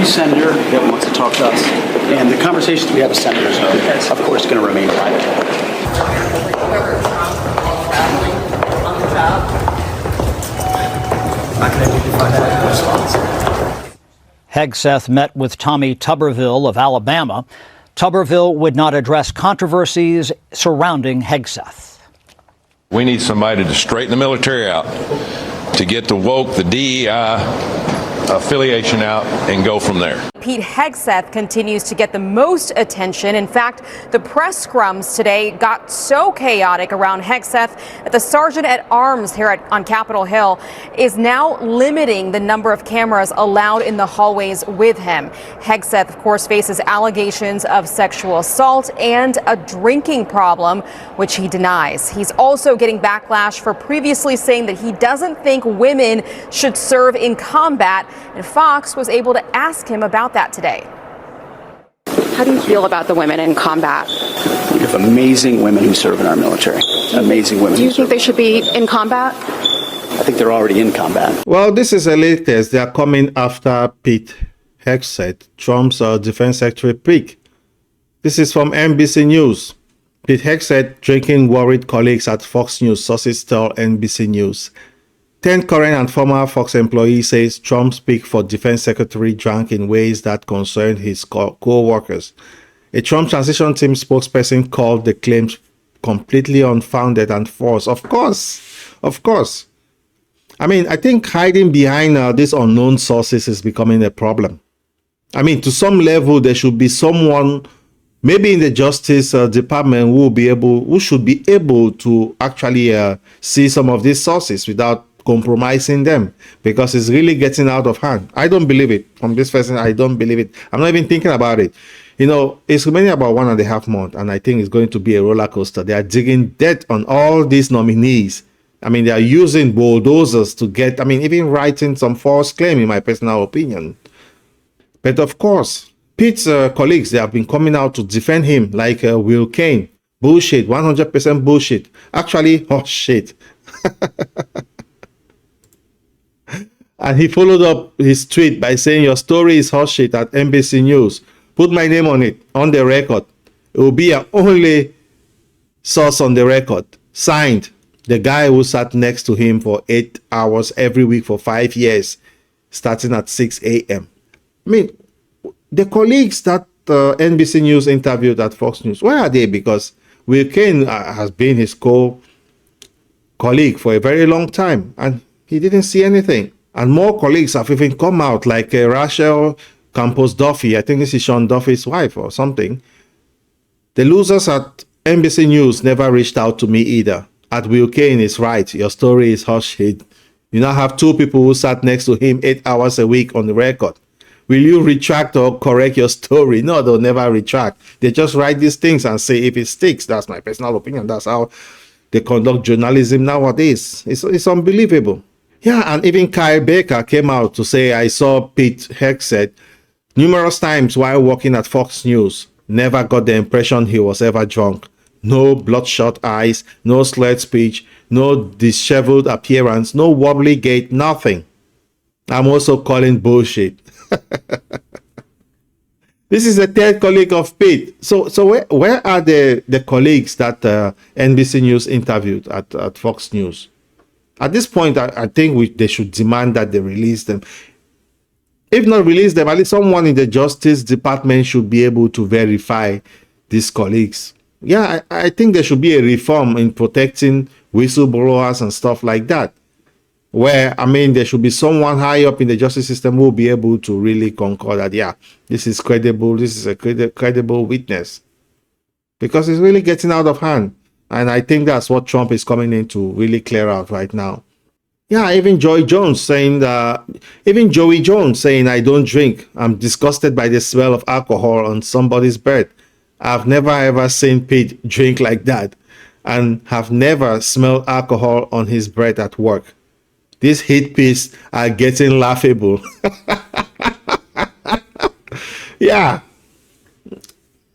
every senator that wants to talk to us. And the conversations we have with senators are, of course, going to remain private. Hegseth met with Tommy Tuberville of Alabama. Tuberville would not address controversies surrounding Hegseth. We need somebody to straighten the military out, to get the woke, the DEI affiliation out, and go from there. Pete Hegseth continues to get the most attention. In fact, the press scrums today got so chaotic around Hegseth that the sergeant at arms here on Capitol Hill is now limiting the number of cameras allowed in the hallways with him. Hegseth, of course, faces allegations of sexual assault and a drinking problem, which he denies. He's also getting backlash for previously saying that he doesn't think women should serve in combat, and Fox was able to ask him about that today. How do you feel about the women in combat? We have amazing women who serve in our military. Amazing women. Do you think they should be in combat? I think they're already in combat. Well, this is the latest. They are coming after Pete Hegseth, Trump's defense secretary pick. This is from NBC News. Pete Hegseth drinking worried colleagues at Fox News, sources tell NBC News. 10 current and former Fox employees says Trump's pick for defense secretary drank in ways that concerned his co-workers. A Trump transition team spokesperson called the claims completely unfounded and false. Of course. I mean, I think hiding behind these unknown sources is becoming a problem. I mean, to some level, there should be someone, maybe in the Justice Department, who should be able to actually see some of these sources without compromising them, because it's really getting out of hand. I don't believe it. From this person, I don't believe it. I'm not even thinking about it. You know, it's remaining about 1.5 months, and I think it's going to be a roller coaster. They are digging debt on all these nominees. I mean, they are using bulldozers to get, I mean, even writing some false claim, in my personal opinion. But of course, Pete's colleagues, they have been coming out to defend him, like Will Kane. Bullshit, 100% bullshit. Actually, oh shit. And he followed up his tweet by saying, "Your story is horseshit at NBC News. Put my name on it, on the record. It will be our only source on the record. Signed, the guy who sat next to him for 8 hours every week for 5 years, starting at 6 a.m. I mean, the colleagues that NBC News interviewed at Fox News, where are they? Because Will Kane has been his colleague for a very long time, and he didn't see anything. And more colleagues have even come out, like Rachel Campos Duffy. I think this is Sean Duffy's wife or something. The losers at NBC News never reached out to me either. At Will Kane is right. Your story is horseshit. You now have 2 people who sat next to him 8 hours a week on the record. Will you retract or correct your story? No, they'll never retract. They just write these things and say if it sticks. That's my personal opinion. That's how they conduct journalism nowadays. It's unbelievable. Yeah, and even Kyle Baker came out to say, I saw Pete Hegseth numerous times while working at Fox News. Never got the impression he was ever drunk. No bloodshot eyes, no slurred speech, no disheveled appearance, no wobbly gait, nothing. I'm also calling bullshit. This is the 3rd colleague of Pete. So where are the colleagues that NBC News interviewed at Fox News? At this point, I think they should demand that they release them. If not release them, at least someone in the Justice Department should be able to verify these colleagues. Yeah, I think there should be a reform in protecting whistleblowers and stuff like that. Where, I mean, there should be someone high up in the justice system who will be able to really concur that, yeah, this is credible, this is a credible witness. Because it's really getting out of hand. And I think that's what Trump is coming in to really clear out right now. Yeah, even Joey Jones saying, I don't drink. I'm disgusted by the smell of alcohol on somebody's breath. I've never ever seen Pete drink like that, and have never smelled alcohol on his breath at work. These hit pieces are getting laughable. Yeah,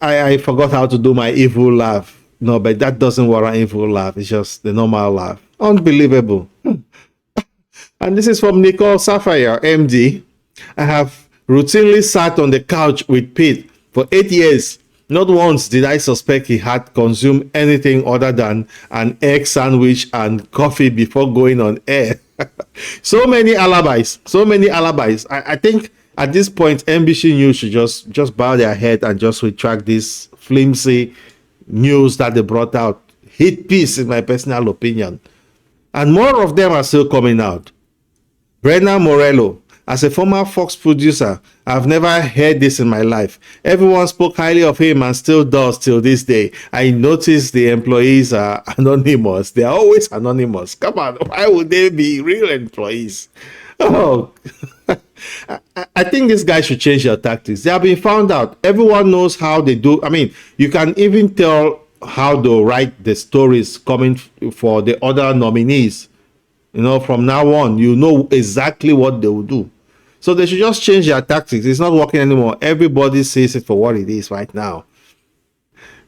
I forgot how to do my evil laugh. No, but that doesn't warrant evil laugh. It's just the normal laugh. Unbelievable. And this is from Nicole Sapphire, MD. I have routinely sat on the couch with Pete for 8 years. Not once did I suspect he had consumed anything other than an egg sandwich and coffee before going on air. So many alibis. I think at this point, NBC News should just bow their head and just retract this flimsy news that they brought out. Hit piece, in my personal opinion. And more of them are still coming out. Brenna Morello, as a former Fox producer, I've never heard this in my life. Everyone spoke highly of him and still does till this day. I noticed the employees are anonymous. They are always anonymous. Come on, why would they be real employees? Oh, I think this guy should change their tactics. They have been found out. Everyone knows how they do. I mean, you can even tell how they write the stories coming for the other nominees. You know, from now on, you know exactly what they will do. So they should just change their tactics. It's not working anymore. Everybody sees it for what it is right now.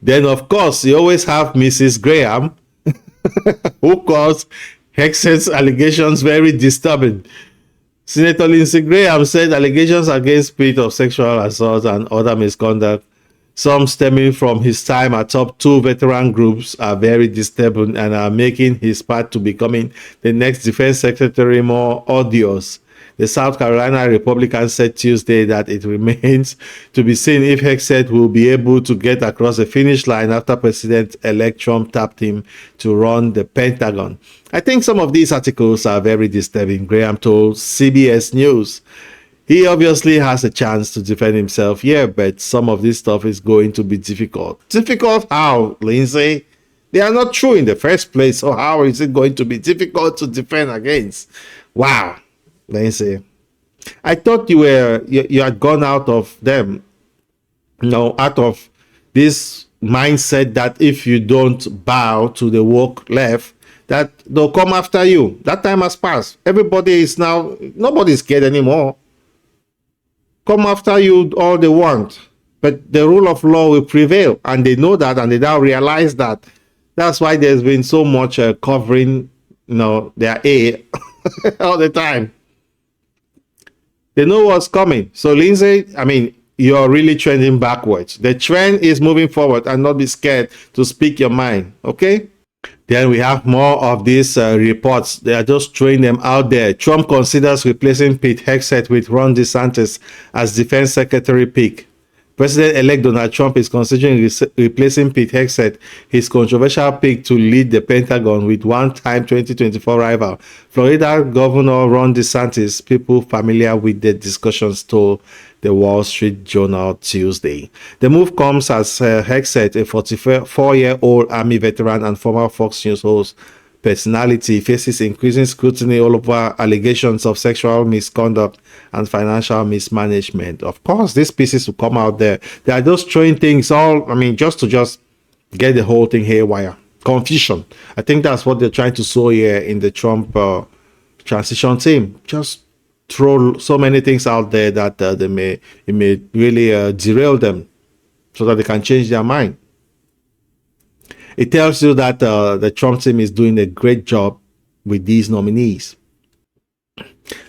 Then, of course, you always have Mrs. Graham, who calls Hegseth's allegations very disturbing. Senator Lindsey Graham said allegations against Pete of sexual assault and other misconduct, some stemming from his time at top two veteran groups, are very disturbing and are making his path to becoming the next defense secretary more odious. The South Carolina Republican said Tuesday that it remains to be seen if Hegseth will be able to get across the finish line after President-elect Trump tapped him to run the Pentagon. I think some of these articles are very disturbing, Graham told CBS News. He obviously has a chance to defend himself here, but some of this stuff is going to be difficult. Difficult how, Lindsay? They are not true in the first place, so how is it going to be difficult to defend against? Wow, Lindsay. I thought you had gone out of them, out of this mindset that if you don't bow to the woke left, that they'll come after you. That time has passed. Everybody is now, nobody's scared anymore. Come after you all they want, but the rule of law will prevail, and they know that, and they now realize that. That's why there's been so much covering, their A all the time. They know what's coming. So, Lindsay, I mean, you're really trending backwards. The trend is moving forward, and not be scared to speak your mind, okay? Then we have more of these reports. They are just throwing them out there. Trump considers replacing Pete Hegseth with Ron DeSantis as defense secretary pick. President-elect Donald Trump is considering replacing Pete Hegseth, his controversial pick to lead the Pentagon, with one-time 2024 rival, Florida Governor Ron DeSantis. People familiar with the discussions told the Wall Street Journal Tuesday. The move comes as Hegseth, a 44-year-old Army veteran and former Fox News host personality, faces increasing scrutiny all over allegations of sexual misconduct and financial mismanagement. Of course, these pieces will come out there. They are just throwing things just to get the whole thing haywire. Confusion. I think that's what they're trying to sow here in the Trump transition team. Just throw so many things out there that it may really derail them so that they can change their mind. It tells you that the Trump team is doing a great job with these nominees.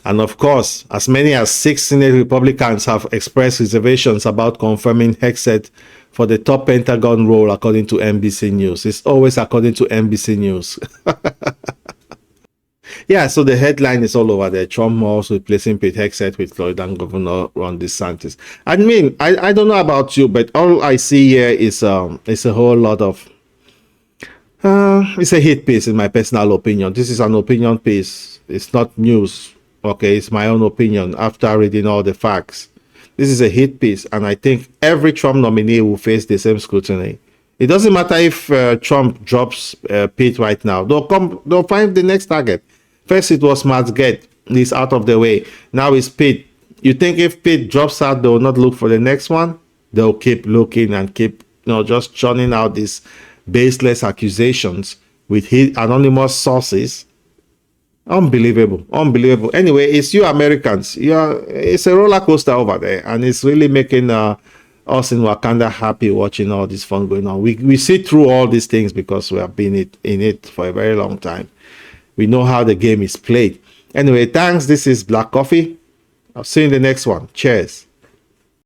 And of course, as many as 6 Senate Republicans have expressed reservations about confirming Hegseth for the top Pentagon role, according to NBC News. It's always according to NBC News. Yeah, so the headline is all over there. Trump also replacing Pete Hegseth with Florida Governor Ron DeSantis. I mean, I don't know about you, but all I see here is a whole lot of it's a hit piece, in my personal opinion. This is an opinion piece. It's not news. Okay, it's my own opinion after reading all the facts. This is a hit piece, and I think every Trump nominee will face the same scrutiny. It doesn't matter if Trump drops Pete right now. They'll find the next target. First it was Matt Gaetz. He's out of the way. Now it's Pete. You think if Pete drops out, they will not look for the next one? They'll keep looking and keep, just churning out these baseless accusations with anonymous sources. Unbelievable. Anyway, it's you Americans. It's a roller coaster over there, and it's really making us in Wakanda happy watching all this fun going on. We see through all these things because we have been in it for a very long time. We know how the game is played. Anyway, thanks. This is Black Coffee. I'll see you in the next one. Cheers.